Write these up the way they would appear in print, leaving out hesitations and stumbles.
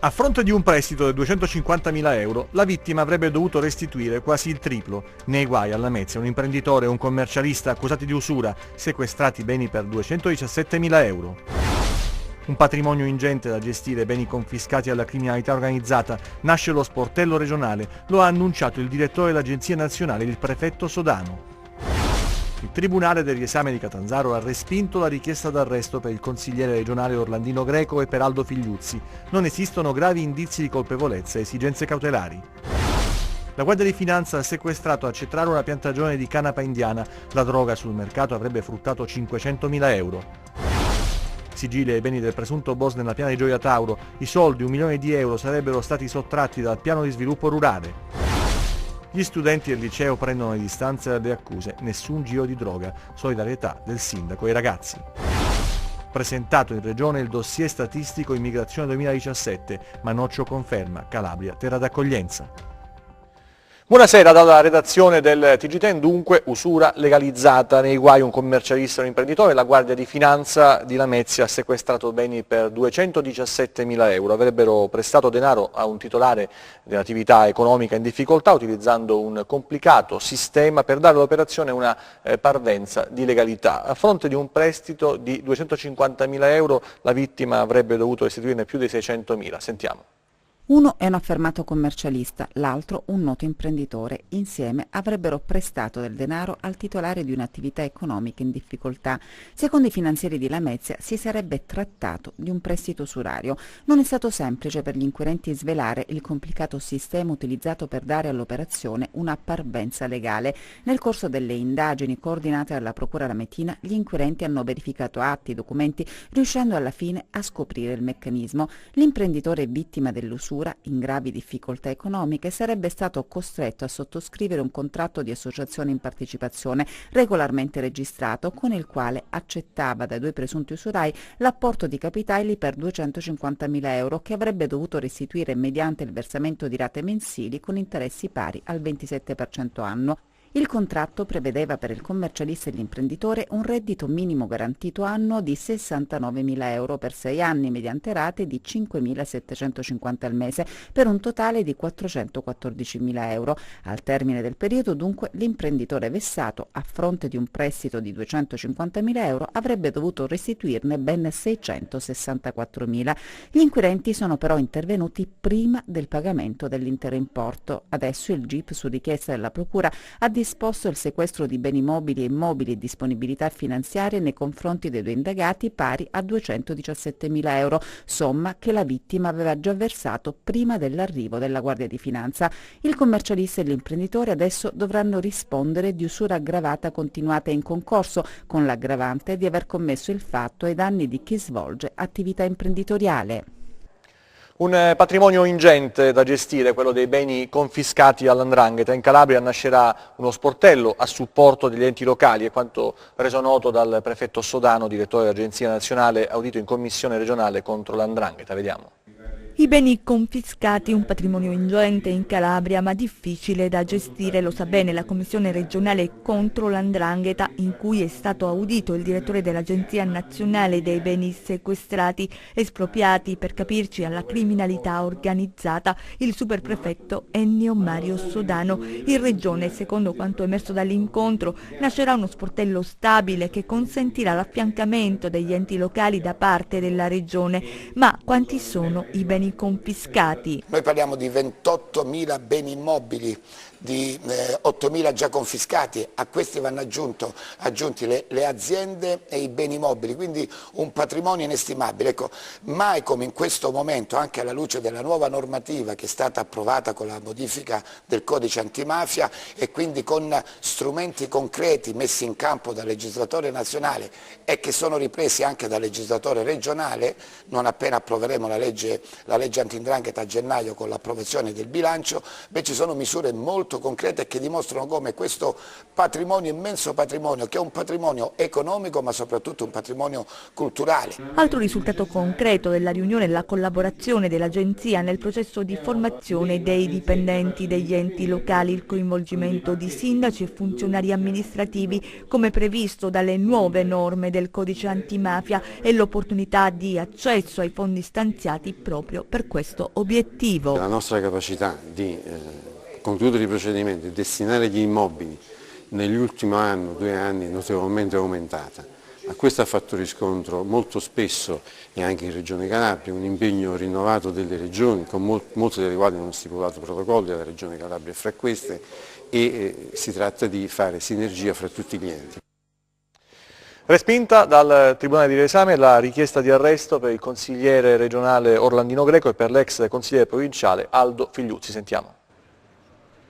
A fronte di un prestito di 250.000 euro, la vittima avrebbe dovuto restituire quasi il triplo. Nei guai alla Lamezia un imprenditore e un commercialista accusati di usura, sequestrati beni per 217.000 euro. Un patrimonio ingente da gestire, beni confiscati alla criminalità organizzata, nasce lo sportello regionale, lo ha annunciato il direttore dell'Agenzia Nazionale, il prefetto Sodano. Il Tribunale del riesame di Catanzaro ha respinto la richiesta d'arresto per il consigliere regionale Orlandino Greco e per Aldo Figliuzzi. Non esistono gravi indizi di colpevolezza e esigenze cautelari. La Guardia di Finanza ha sequestrato a Cetraro una piantagione di canapa indiana. La droga sul mercato avrebbe fruttato 500.000 euro. Sigilli ai beni del presunto boss nella piana di Gioia Tauro. I soldi, 1 milione di euro, sarebbero stati sottratti dal piano di sviluppo rurale. Gli studenti del liceo prendono le distanze dalle accuse, nessun giro di droga, solidarietà del sindaco ai ragazzi. Presentato in regione il dossier statistico immigrazione 2017, Manoccio conferma, Calabria terra d'accoglienza. Buonasera dalla redazione del TG10. Dunque, usura legalizzata, nei guai un commercialista e un imprenditore. La Guardia di Finanza di Lamezia ha sequestrato beni per 217.000 euro. Avrebbero prestato denaro a un titolare dell'attività economica in difficoltà utilizzando un complicato sistema per dare all'operazione una parvenza di legalità. A fronte di un prestito di 250.000 euro la vittima avrebbe dovuto restituirne più di 600.000. Sentiamo. Uno è un affermato commercialista, l'altro un noto imprenditore. Insieme avrebbero prestato del denaro al titolare di un'attività economica in difficoltà. Secondo i finanzieri di Lamezia si sarebbe trattato di un prestito usurario. Non è stato semplice per gli inquirenti svelare il complicato sistema utilizzato per dare all'operazione una parvenza legale. Nel corso delle indagini coordinate dalla Procura Lametina, gli inquirenti hanno verificato atti e documenti, riuscendo alla fine a scoprire il meccanismo. L'imprenditore vittima dell'usura, in gravi difficoltà economiche, sarebbe stato costretto a sottoscrivere un contratto di associazione in partecipazione regolarmente registrato, con il quale accettava dai due presunti usurai l'apporto di capitali per 250.000 euro che avrebbe dovuto restituire mediante il versamento di rate mensili con interessi pari al 27% annuo. Il contratto prevedeva per il commercialista e l'imprenditore un reddito minimo garantito annuo di 69.000 euro per 6 anni mediante rate di 5.750 al mese per un totale di 414.000 euro. Al termine del periodo, dunque, l'imprenditore vessato, a fronte di un prestito di 250.000 euro, avrebbe dovuto restituirne ben 664.000. Gli inquirenti sono però intervenuti prima del pagamento dell'intero importo. Adesso il GIP, su richiesta della Procura, ha disposto il sequestro di beni mobili e immobili e disponibilità finanziarie nei confronti dei due indagati pari a 217.000 euro, somma che la vittima aveva già versato prima dell'arrivo della Guardia di Finanza. Il commercialista e l'imprenditore adesso dovranno rispondere di usura aggravata continuata in concorso, con l'aggravante di aver commesso il fatto ai danni di chi svolge attività imprenditoriale. Un patrimonio ingente da gestire, quello dei beni confiscati all''ndrangheta. In Calabria nascerà uno sportello a supporto degli enti locali, è quanto reso noto dal prefetto Sodano, direttore dell'Agenzia Nazionale, audito in Commissione regionale contro l''ndrangheta. Vediamo. I beni confiscati, un patrimonio ingente in Calabria ma difficile da gestire, lo sa bene la Commissione regionale contro l''ndrangheta, in cui è stato audito il direttore dell'Agenzia Nazionale dei Beni Sequestrati, espropriati, per capirci, alla criminalità organizzata, il superprefetto Ennio Mario Sodano. In regione, secondo quanto emerso dall'incontro, nascerà uno sportello stabile che consentirà l'affiancamento degli enti locali da parte della regione. Ma quanti sono i beni confiscati? Noi parliamo di 28.000 beni immobili, di 8.000 già confiscati, a questi vanno aggiunti le aziende e i beni mobili, quindi un patrimonio inestimabile. Ecco, mai come in questo momento, anche alla luce della nuova normativa che è stata approvata con la modifica del codice antimafia e quindi con strumenti concreti messi in campo dal legislatore nazionale e che sono ripresi anche dal legislatore regionale, non appena approveremo la legge anti-'ndrangheta a gennaio con l'approvazione del bilancio, ci sono misure molto concrete che dimostrano come questo patrimonio, immenso patrimonio, che è un patrimonio economico ma soprattutto un patrimonio culturale. Altro risultato concreto della riunione è la collaborazione dell'Agenzia nel processo di formazione dei dipendenti degli enti locali, il coinvolgimento di sindaci e funzionari amministrativi come previsto dalle nuove norme del codice antimafia e l'opportunità di accesso ai fondi stanziati proprio per questo obiettivo. La nostra capacità di concludere i procedimenti e destinare gli immobili negli ultimi anni, 2 anni, notevolmente aumentata. A questo ha fatto riscontro molto spesso, e anche in Regione Calabria, un impegno rinnovato delle regioni, con molte delle quali hanno stipulato protocolli alla Regione Calabria e fra queste, e si tratta di fare sinergia fra tutti gli enti. Respinta dal Tribunale di Riesame la richiesta di arresto per il consigliere regionale Orlandino Greco e per l'ex consigliere provinciale Aldo Figliuzzi. Sentiamo.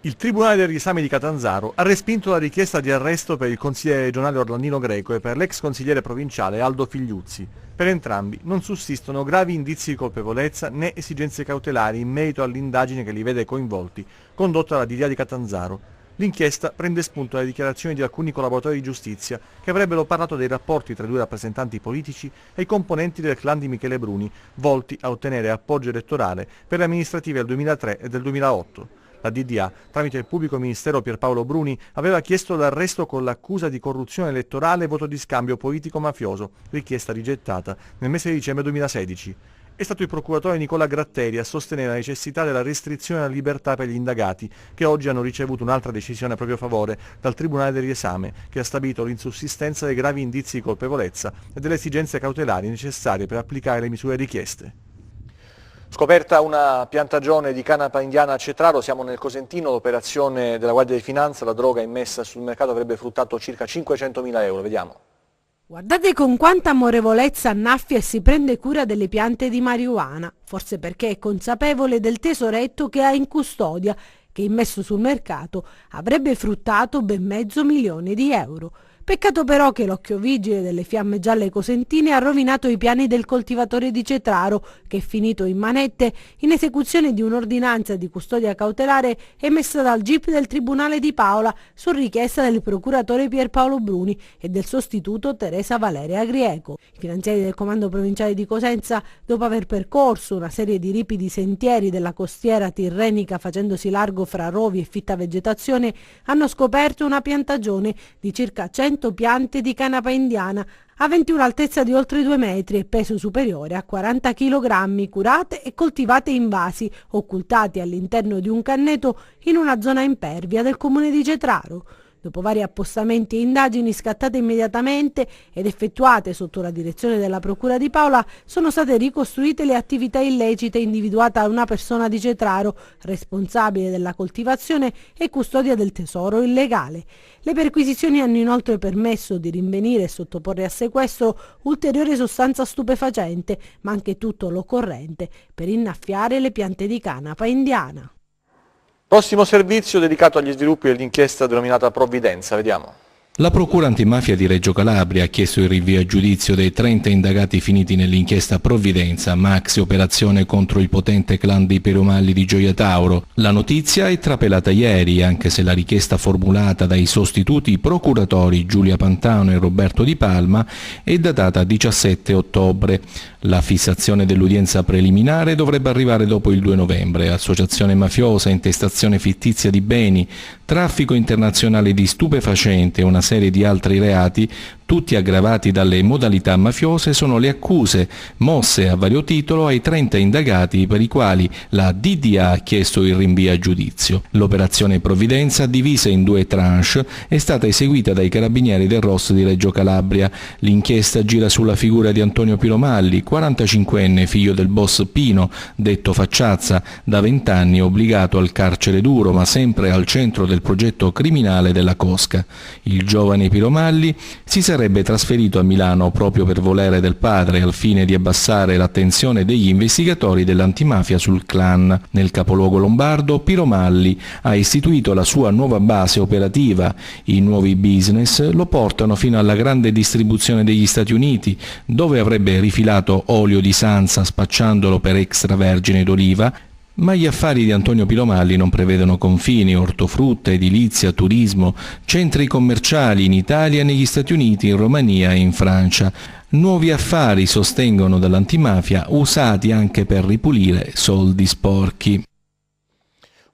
Il Tribunale del Riesame di Catanzaro ha respinto la richiesta di arresto per il consigliere regionale Orlandino Greco e per l'ex consigliere provinciale Aldo Figliuzzi. Per entrambi non sussistono gravi indizi di colpevolezza né esigenze cautelari in merito all'indagine che li vede coinvolti, condotta dalla DDA di Catanzaro. L'inchiesta prende spunto dalle dichiarazioni di alcuni collaboratori di giustizia che avrebbero parlato dei rapporti tra i 2 rappresentanti politici e i componenti del clan di Michele Bruni, volti a ottenere appoggio elettorale per le amministrative del 2003 e del 2008. La DDA, tramite il pubblico ministero Pierpaolo Bruni, aveva chiesto l'arresto con l'accusa di corruzione elettorale e voto di scambio politico-mafioso, richiesta rigettata nel mese di dicembre 2016. È stato il procuratore Nicola Gratteri a sostenere la necessità della restrizione alla libertà per gli indagati, che oggi hanno ricevuto un'altra decisione a proprio favore dal Tribunale del Riesame, che ha stabilito l'insussistenza dei gravi indizi di colpevolezza e delle esigenze cautelari necessarie per applicare le misure richieste. Scoperta una piantagione di canapa indiana a Cetraro, siamo nel Cosentino, l'operazione della Guardia di Finanza, la droga immessa sul mercato avrebbe fruttato circa 500.000 euro, vediamo. Guardate con quanta amorevolezza annaffia e si prende cura delle piante di marijuana, forse perché è consapevole del tesoretto che ha in custodia, che immesso sul mercato avrebbe fruttato ben €500.000. Peccato però che l'occhio vigile delle fiamme gialle cosentine ha rovinato i piani del coltivatore di Cetraro, che è finito in manette in esecuzione di un'ordinanza di custodia cautelare emessa dal GIP del Tribunale di Paola su richiesta del procuratore Pierpaolo Bruni e del sostituto Teresa Valeria Grieco. I finanzieri del Comando Provinciale di Cosenza, dopo aver percorso una serie di ripidi sentieri della costiera tirrenica facendosi largo fra rovi e fitta vegetazione, hanno scoperto una piantagione di circa 100 piante di canapa indiana, aventi un'altezza di oltre 2 metri e peso superiore a 40 kg, curate e coltivate in vasi, occultati all'interno di un canneto in una zona impervia del comune di Cetraro. Dopo vari appostamenti e indagini scattate immediatamente ed effettuate sotto la direzione della Procura di Paola, sono state ricostruite le attività illecite, individuata una persona di Cetraro, responsabile della coltivazione e custodia del tesoro illegale. Le perquisizioni hanno inoltre permesso di rinvenire e sottoporre a sequestro ulteriore sostanza stupefacente, ma anche tutto l'occorrente per innaffiare le piante di canapa indiana. Prossimo servizio dedicato agli sviluppi dell'inchiesta denominata Provvidenza, vediamo. La Procura Antimafia di Reggio Calabria ha chiesto il rinvio a giudizio dei 30 indagati finiti nell'inchiesta Provvidenza, maxi operazione contro il potente clan dei Piromalli di Gioia Tauro. La notizia è trapelata ieri, anche se la richiesta formulata dai sostituti procuratori Giulia Pantano e Roberto Di Palma è datata 17 ottobre. La fissazione dell'udienza preliminare dovrebbe arrivare dopo il 2 novembre. Associazione mafiosa, intestazione fittizia di beni, traffico internazionale di stupefacente e una serie di altri reati, tutti aggravati dalle modalità mafiose, sono le accuse mosse a vario titolo ai 30 indagati per i quali la DDA ha chiesto il rinvio a giudizio. L'operazione Provvidenza, divisa in 2 tranche, è stata eseguita dai carabinieri del ROS di Reggio Calabria. L'inchiesta gira sulla figura di Antonio Piromalli, 45enne, figlio del boss Pino, detto Facciazza, da 20 anni obbligato al carcere duro, ma sempre al centro del progetto criminale della cosca. Il giovane Piromalli si sarebbe trasferito a Milano proprio per volere del padre, al fine di abbassare l'attenzione degli investigatori dell'antimafia sul clan. Nel capoluogo lombardo, Piromalli ha istituito la sua nuova base operativa. I nuovi business lo portano fino alla grande distribuzione degli Stati Uniti, dove avrebbe rifilato olio di Sansa spacciandolo per extravergine d'oliva. Ma gli affari di Antonio Piromalli non prevedono confini: ortofrutta, edilizia, turismo, centri commerciali in Italia, negli Stati Uniti, in Romania e in Francia. Nuovi affari, sostengono dall'antimafia, usati anche per ripulire soldi sporchi.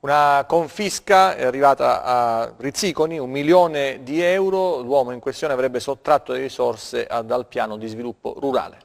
Una confisca è arrivata a Rizziconi, 1 milione di euro, l'uomo in questione avrebbe sottratto le risorse dal piano di sviluppo rurale.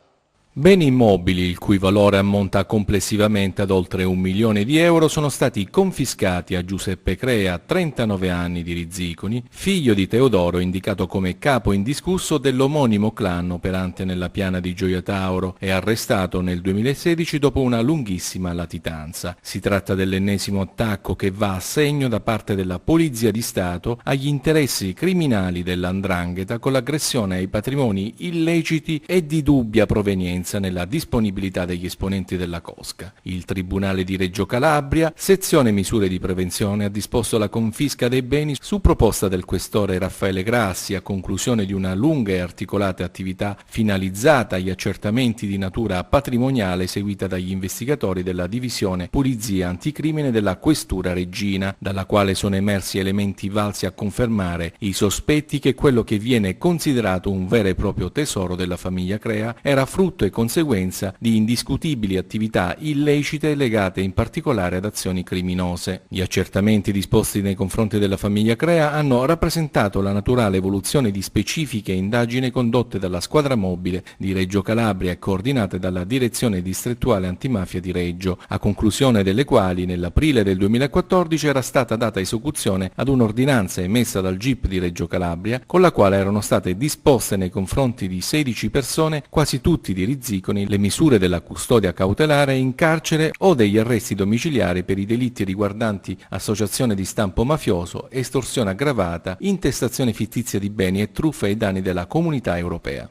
Beni immobili, il cui valore ammonta complessivamente ad oltre 1 milione di euro, sono stati confiscati a Giuseppe Crea, 39 anni di Rizziconi, figlio di Teodoro, indicato come capo indiscusso dell'omonimo clan operante nella piana di Gioia Tauro e arrestato nel 2016 dopo una lunghissima latitanza. Si tratta dell'ennesimo attacco che va a segno da parte della Polizia di Stato agli interessi criminali dell''ndrangheta con l'aggressione ai patrimoni illeciti e di dubbia provenienza nella disponibilità degli esponenti della cosca. Il Tribunale di Reggio Calabria, sezione misure di prevenzione, ha disposto la confisca dei beni su proposta del questore Raffaele Grassi a conclusione di una lunga e articolata attività finalizzata agli accertamenti di natura patrimoniale eseguita dagli investigatori della divisione Pulizia Anticrimine della Questura Reggina, dalla quale sono emersi elementi valsi a confermare i sospetti che quello che viene considerato un vero e proprio tesoro della famiglia Crea era frutto e conseguenza di indiscutibili attività illecite legate in particolare ad azioni criminose. Gli accertamenti disposti nei confronti della famiglia Crea hanno rappresentato la naturale evoluzione di specifiche indagini condotte dalla squadra mobile di Reggio Calabria e coordinate dalla Direzione Distrettuale Antimafia di Reggio, a conclusione delle quali nell'aprile del 2014 era stata data esecuzione ad un'ordinanza emessa dal GIP di Reggio Calabria, con la quale erano state disposte nei confronti di 16 persone, quasi tutti di Rizziconi, le misure della custodia cautelare in carcere o degli arresti domiciliari per i delitti riguardanti associazione di stampo mafioso, estorsione aggravata, intestazione fittizia di beni e truffa ai danni della Comunità Europea.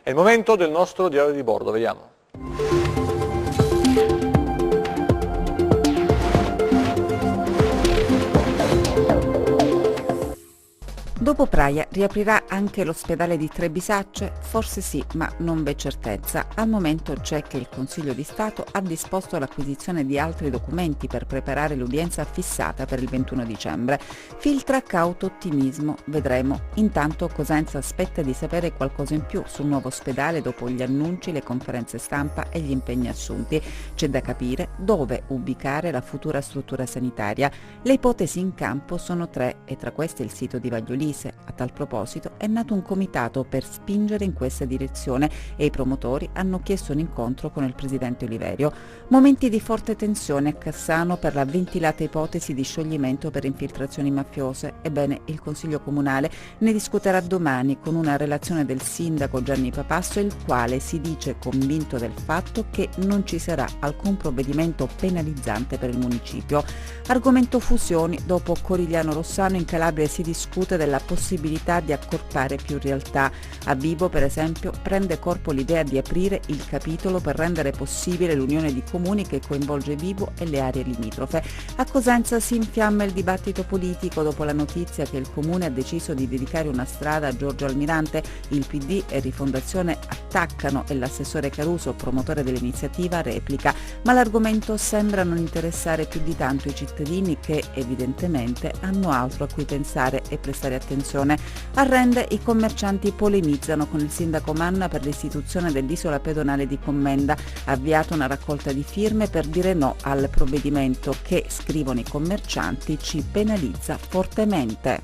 È il momento del nostro diario di bordo, vediamo. Dopo Praia riaprirà anche l'ospedale di Trebisacce? Forse sì, ma non v'è certezza. Al momento c'è che il Consiglio di Stato ha disposto l'acquisizione di altri documenti per preparare l'udienza fissata per il 21 dicembre. Filtra cauto ottimismo, vedremo. Intanto Cosenza aspetta di sapere qualcosa in più sul nuovo ospedale dopo gli annunci, le conferenze stampa e gli impegni assunti. C'è da capire dove ubicare la futura struttura sanitaria. Le ipotesi in campo sono 3 e tra queste il sito di Vagliolise. A tal proposito è nato un comitato per spingere in questa direzione e i promotori hanno chiesto un incontro con il presidente Oliverio. Momenti di forte tensione a Cassano per la ventilata ipotesi di scioglimento per infiltrazioni mafiose. Ebbene, il Consiglio Comunale ne discuterà domani con una relazione del sindaco Gianni Papasso, il quale si dice convinto del fatto che non ci sarà alcun provvedimento penalizzante per il municipio. Argomento fusioni: dopo Corigliano Rossano in Calabria si discute della possibilità di accorpare più realtà. A Vibo, per esempio, prende corpo l'idea di aprire il capitolo per rendere possibile l'unione di comuni che coinvolge Vibo e le aree limitrofe. A Cosenza si infiamma il dibattito politico dopo la notizia che il comune ha deciso di dedicare una strada a Giorgio Almirante. Il PD e Rifondazione attaccano e l'assessore Caruso, promotore dell'iniziativa, replica, ma l'argomento sembra non interessare più di tanto i cittadini che evidentemente hanno altro a cui pensare e prestare attenzione. A Rende i commercianti polemizzano con il sindaco Manna per l'istituzione dell'isola pedonale di Commenda. Ha avviato una raccolta di firme per dire no al provvedimento che, scrivono i commercianti, ci penalizza fortemente.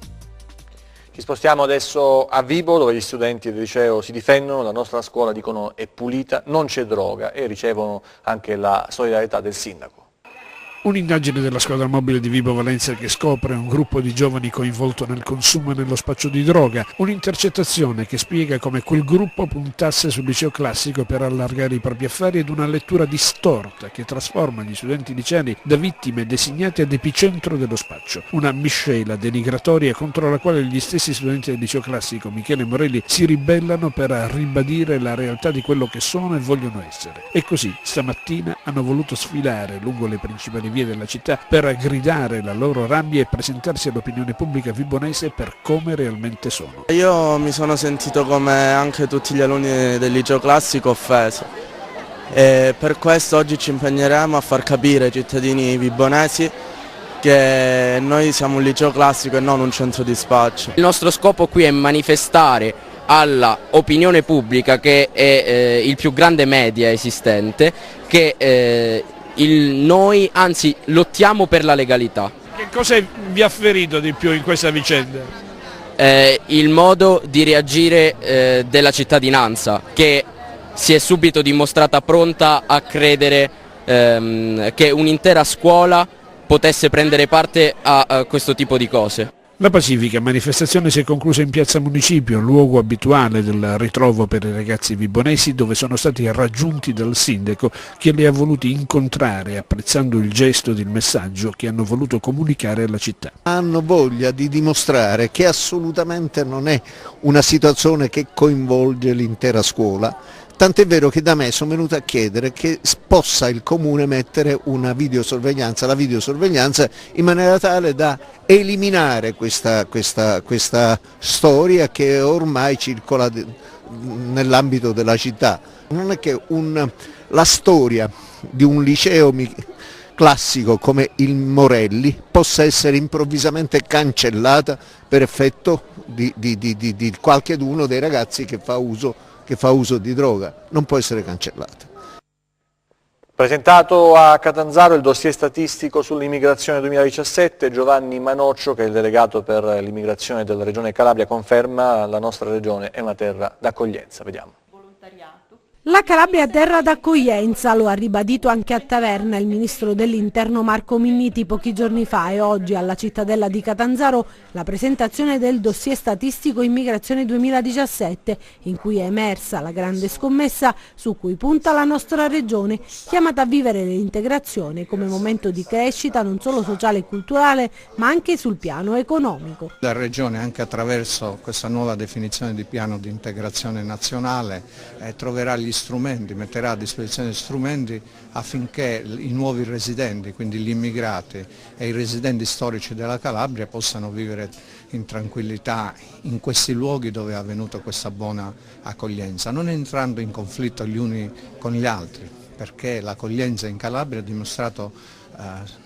Ci spostiamo adesso a Vibo, dove gli studenti del liceo si difendono, la nostra scuola dicono è pulita, non c'è droga e ricevono anche la solidarietà del sindaco. Un'indagine della squadra mobile di Vibo Valenza che scopre un gruppo di giovani coinvolto nel consumo e nello spaccio di droga, un'intercettazione che spiega come quel gruppo puntasse sul liceo classico per allargare i propri affari ed una lettura distorta che trasforma gli studenti liceali da vittime designate ad epicentro dello spaccio, una miscela denigratoria contro la quale gli stessi studenti del liceo classico Michele Morelli si ribellano per ribadire la realtà di quello che sono e vogliono essere. E così stamattina hanno voluto sfilare lungo le principali vie della città per gridare la loro rabbia e presentarsi all'opinione pubblica vibonese per come realmente sono. Io mi sono sentito, come anche tutti gli alunni del liceo classico, offeso e per questo oggi ci impegneremo a far capire ai cittadini vibonesi che noi siamo un liceo classico e non un centro di spaccio. Il nostro scopo qui è manifestare alla opinione pubblica, che è il più grande media esistente, che noi anzi lottiamo per la legalità. Che cosa vi ha ferito di più in questa vicenda? Il modo di reagire della cittadinanza, che si è subito dimostrata pronta a credere che un'intera scuola potesse prendere parte a questo tipo di cose. La pacifica manifestazione si è conclusa in Piazza Municipio, luogo abituale del ritrovo per i ragazzi vibonesi, dove sono stati raggiunti dal sindaco che li ha voluti incontrare, apprezzando il gesto ed il messaggio che hanno voluto comunicare alla città. Hanno voglia di dimostrare che assolutamente non è una situazione che coinvolge l'intera scuola. Tant'è vero che da me sono venuto a chiedere che possa il comune mettere una videosorveglianza, la videosorveglianza, in maniera tale da eliminare questa storia che ormai circola nell'ambito della città. Non è che la storia di un liceo classico come il Morelli possa essere improvvisamente cancellata per effetto di qualcheduno dei ragazzi che fa uso di droga, non può essere cancellata. Presentato a Catanzaro il dossier statistico sull'immigrazione 2017, Giovanni Manoccio, che è il delegato per l'immigrazione della Regione Calabria, conferma la nostra regione è una terra d'accoglienza. Vediamo. La Calabria è terra d'accoglienza, lo ha ribadito anche a Taverna il ministro dell'Interno Marco Minniti pochi giorni fa, e oggi alla cittadella di Catanzaro la presentazione del dossier statistico immigrazione 2017, in cui è emersa la grande scommessa su cui punta la nostra regione, chiamata a vivere l'integrazione come momento di crescita non solo sociale e culturale, ma anche sul piano economico. La regione, anche attraverso questa nuova definizione di piano di integrazione nazionale, troverà gli strumenti, metterà a disposizione strumenti affinché i nuovi residenti, quindi gli immigrati e i residenti storici della Calabria, possano vivere in tranquillità in questi luoghi dove è avvenuta questa buona accoglienza, non entrando in conflitto gli uni con gli altri, perché l'accoglienza in Calabria ha dimostrato,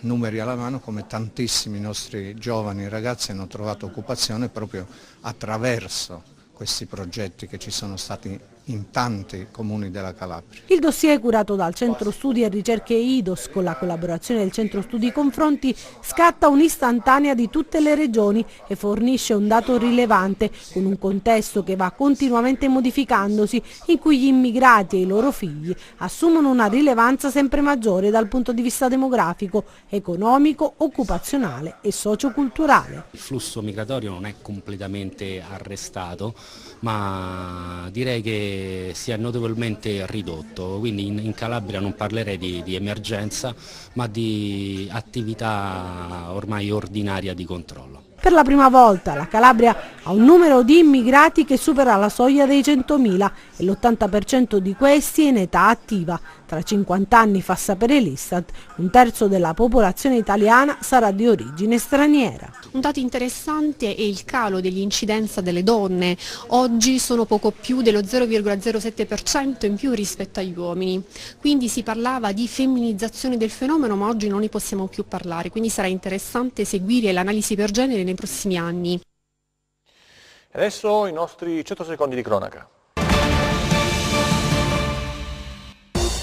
numeri alla mano, come tantissimi nostri giovani ragazzi hanno trovato occupazione proprio attraverso questi progetti che ci sono stati in tanti comuni della Calabria. Il dossier, curato dal Centro Studi e Ricerche IDOS con la collaborazione del Centro Studi Confronti, scatta un'istantanea di tutte le regioni e fornisce un dato rilevante, con un contesto che va continuamente modificandosi, in cui gli immigrati e i loro figli assumono una rilevanza sempre maggiore dal punto di vista demografico, economico, occupazionale e socioculturale. Il flusso migratorio non è completamente arrestato, ma direi che si è notevolmente ridotto, quindi in Calabria non parlerei di emergenza, ma di attività ormai ordinaria di controllo. Per la prima volta la Calabria ha un numero di immigrati che supera la soglia dei 100.000 e l'80% di questi è in età attiva. Tra 50 anni, fa sapere l'Istat, un terzo della popolazione italiana sarà di origine straniera. Un dato interessante è il calo dell'incidenza delle donne. Oggi sono poco più dello 0,07% in più rispetto agli uomini. Quindi si parlava di femminizzazione del fenomeno, ma oggi non ne possiamo più parlare. Quindi sarà interessante seguire l'analisi per genere nei prossimi anni. Adesso i nostri 100 secondi di cronaca.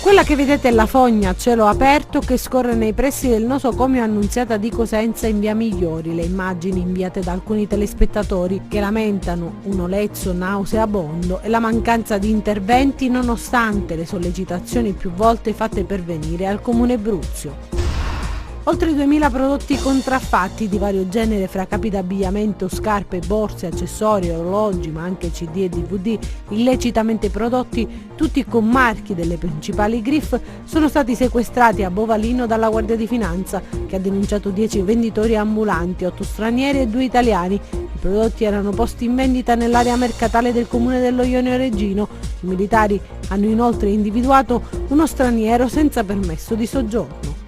Quella che vedete è la fogna a cielo aperto che scorre nei pressi del nosocomio Annunziata di Cosenza in via Migliori. Le immagini inviate da alcuni telespettatori che lamentano un olezzo nauseabondo e la mancanza di interventi nonostante le sollecitazioni più volte fatte pervenire al Comune Bruzio. Oltre 2.000 prodotti contraffatti di vario genere, fra capi d'abbigliamento, scarpe, borse, accessori, orologi, ma anche CD e DVD illecitamente prodotti, tutti con marchi delle principali GRIF, sono stati sequestrati a Bovalino dalla Guardia di Finanza, che ha denunciato 10 venditori ambulanti, 8 stranieri e 2 italiani. I prodotti erano posti in vendita nell'area mercatale del comune dello Ionio Reggino. I militari hanno inoltre individuato uno straniero senza permesso di soggiorno.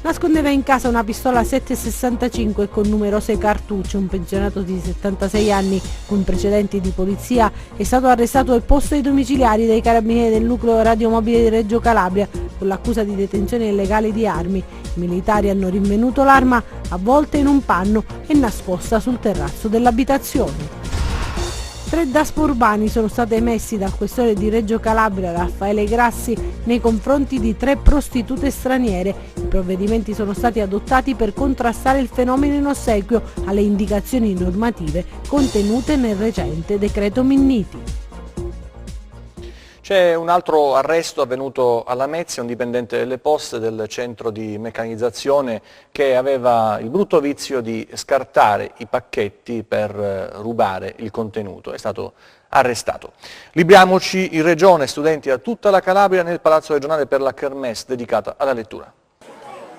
Nascondeva in casa una pistola 7,65 con numerose cartucce. Un pensionato di 76 anni con precedenti di polizia è stato arrestato al posto dei domiciliari dei carabinieri del nucleo radiomobile di Reggio Calabria con l'accusa di detenzione illegale di armi. I militari hanno rinvenuto l'arma avvolta in un panno e nascosta sul terrazzo dell'abitazione. 3 DASPO urbani sono stati emessi dal questore di Reggio Calabria Raffaele Grassi nei confronti di 3 prostitute straniere. I provvedimenti sono stati adottati per contrastare il fenomeno in ossequio alle indicazioni normative contenute nel recente decreto Minniti. C'è un altro arresto avvenuto a Lamezia, un dipendente delle Poste del centro di meccanizzazione che aveva il brutto vizio di scartare i pacchetti per rubare il contenuto. È stato arrestato. Libriamoci in regione, studenti da tutta la Calabria nel Palazzo Regionale per la Kermesse dedicata alla lettura.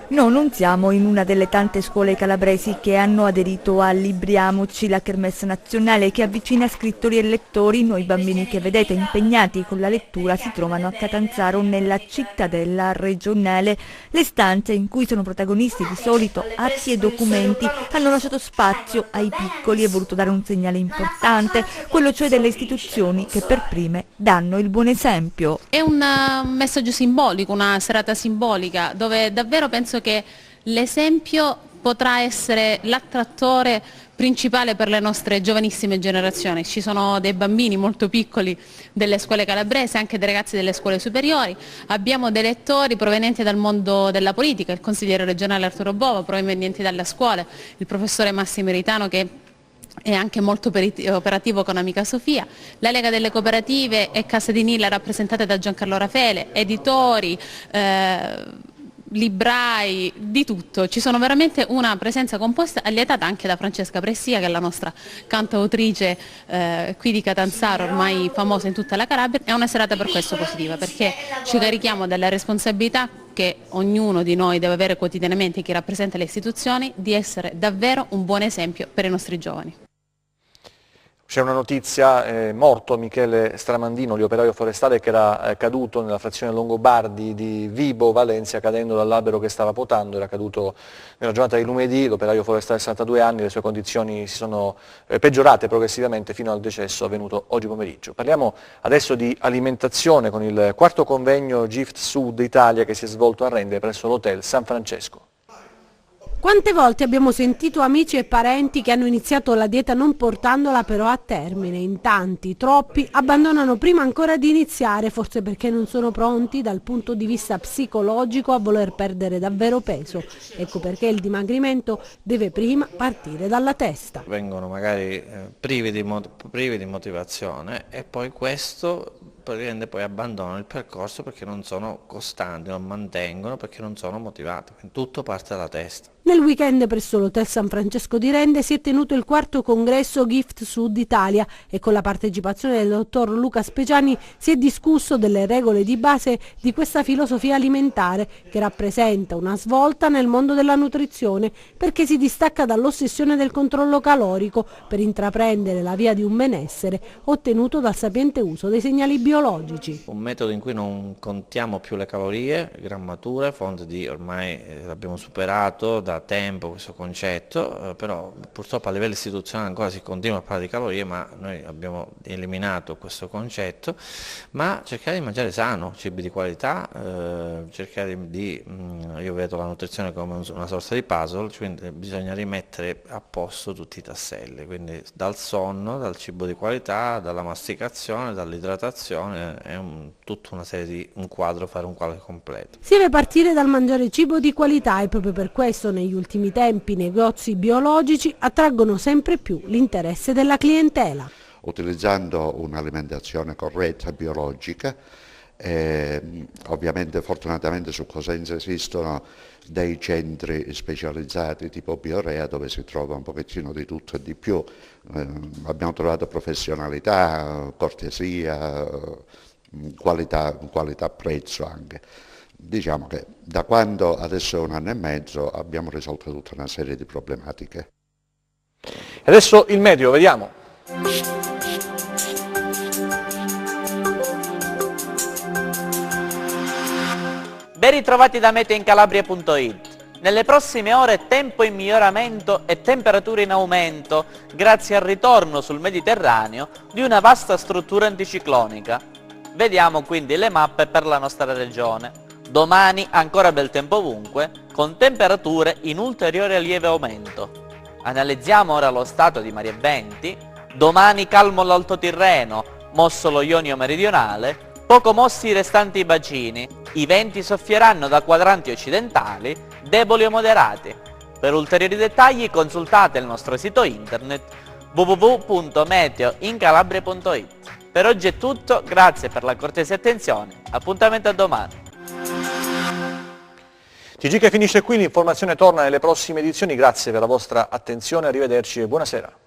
No, non siamo in una delle tante scuole calabresi che hanno aderito a Libriamoci, la kermesse nazionale che avvicina scrittori e lettori. Noi bambini che vedete impegnati con la lettura si trovano a Catanzaro nella cittadella regionale. Le stanze in cui sono protagonisti di solito atti e documenti hanno lasciato spazio ai piccoli e voluto dare un segnale importante, quello cioè delle istituzioni che per prime danno il buon esempio. È un messaggio simbolico, una serata simbolica dove davvero penso che l'esempio potrà essere l'attrattore principale per le nostre giovanissime generazioni. Ci sono dei bambini molto piccoli delle scuole calabresi, anche dei ragazzi delle scuole superiori, abbiamo dei lettori provenienti dal mondo della politica, il consigliere regionale Arturo Bova, provenienti dalle scuole, il professore Massimo Eritano che è anche molto operativo con Amica Sofia, la Lega delle Cooperative e Case di Nilla rappresentate da Giancarlo Rafele, editori, librai, di tutto. Ci sono veramente una presenza composta, allietata anche da Francesca Pressia, che è la nostra cantautrice qui di Catanzaro, ormai famosa in tutta la Calabria. È una serata per questo positiva, perché ci carichiamo della responsabilità che ognuno di noi deve avere quotidianamente, chi rappresenta le istituzioni, di essere davvero un buon esempio per i nostri giovani. C'è una notizia, morto Michele Stramandino, l'operaio forestale che era caduto nella frazione Longobardi di Vibo, Valencia, cadendo dall'albero che stava potando. Era caduto nella giornata di lunedì, l'operaio forestale ha 62 anni, le sue condizioni si sono peggiorate progressivamente fino al decesso avvenuto oggi pomeriggio. Parliamo adesso di alimentazione con il quarto convegno Gift Sud Italia che si è svolto a Rende presso l'Hotel San Francesco. Quante volte abbiamo sentito amici e parenti che hanno iniziato la dieta non portandola però a termine. In tanti, troppi, abbandonano prima ancora di iniziare, forse perché non sono pronti dal punto di vista psicologico a voler perdere davvero peso. Ecco perché il dimagrimento deve prima partire dalla testa. Vengono magari privi di motivazione e poi questo rende poi abbandonano il percorso perché non sono costanti, non mantengono, perché non sono motivati. Quindi tutto parte dalla testa. Nel weekend presso l'Hotel San Francesco di Rende si è tenuto il quarto congresso Gift Sud Italia e con la partecipazione del dottor Luca Speciani si è discusso delle regole di base di questa filosofia alimentare che rappresenta una svolta nel mondo della nutrizione perché si distacca dall'ossessione del controllo calorico per intraprendere la via di un benessere ottenuto dal sapiente uso dei segnali biologici. Un metodo in cui non contiamo più le calorie, grammature, fonte di ormai l'abbiamo superato da tempo questo concetto, però purtroppo a livello istituzionale ancora si continua a parlare di calorie, ma noi abbiamo eliminato questo concetto, ma cercare di mangiare sano, cibi di qualità, cercare io vedo la nutrizione come una sorta di puzzle, quindi bisogna rimettere a posto tutti i tasselli, quindi dal sonno, dal cibo di qualità, dalla masticazione, dall'idratazione, è tutta una serie di un quadro completo. Si deve partire dal mangiare cibo di qualità e proprio per questo negli ultimi tempi i negozi biologici attraggono sempre più l'interesse della clientela. Utilizzando un'alimentazione corretta, biologica, ovviamente fortunatamente su Cosenza esistono dei centri specializzati tipo Biorea dove si trova un pochettino di tutto e di più, abbiamo trovato professionalità, cortesia, qualità prezzo anche. Diciamo che da quando adesso è 1 anno e mezzo abbiamo risolto tutta una serie di problematiche. E adesso il meteo, vediamo. Ben ritrovati da meteoincalabria.it. Nelle prossime ore tempo in miglioramento e temperature in aumento grazie al ritorno sul Mediterraneo di una vasta struttura anticiclonica. Vediamo quindi le mappe per la nostra regione. Domani ancora bel tempo ovunque, con temperature in ulteriore lieve aumento. Analizziamo ora lo stato di mari e venti. Domani calmo l'Alto Tirreno, mosso lo Ionio meridionale, poco mossi i restanti bacini. I venti soffieranno da quadranti occidentali, deboli o moderati. Per ulteriori dettagli consultate il nostro sito internet www.meteoincalabria.it. Per oggi è tutto, grazie per la cortese attenzione, appuntamento a domani. TG che finisce qui, l'informazione torna nelle prossime edizioni, grazie per la vostra attenzione, arrivederci e buonasera.